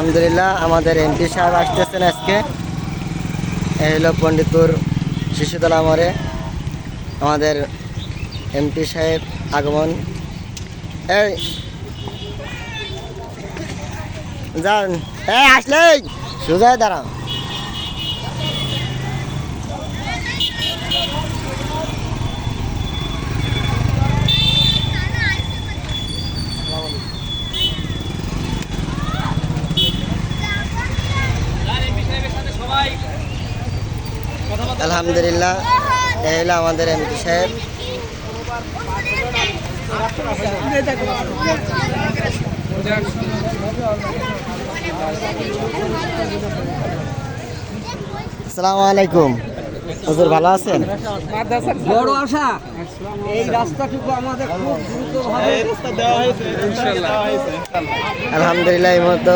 আলহামদুলিল্লাহ আমাদের এমপি সাহেব আসতেছেন আজকে। এই হলো পণ্ডিতপুর শিশুতলা মোড়ে আমাদের এমপি সাহেব আগমন। এই যান, এই আসলেই সোজা দাঁড়াও। আলহামদুলিল্লাহ এই হলো আমাদের এমপি সাহেব। আসসালামু আলাইকুম। হুজুর ভালো আছেন? বড় আশা এই রাস্তাটুকু আমাদের খুব দ্রুতভাবে আলহামদুলিল্লাহ এই মতো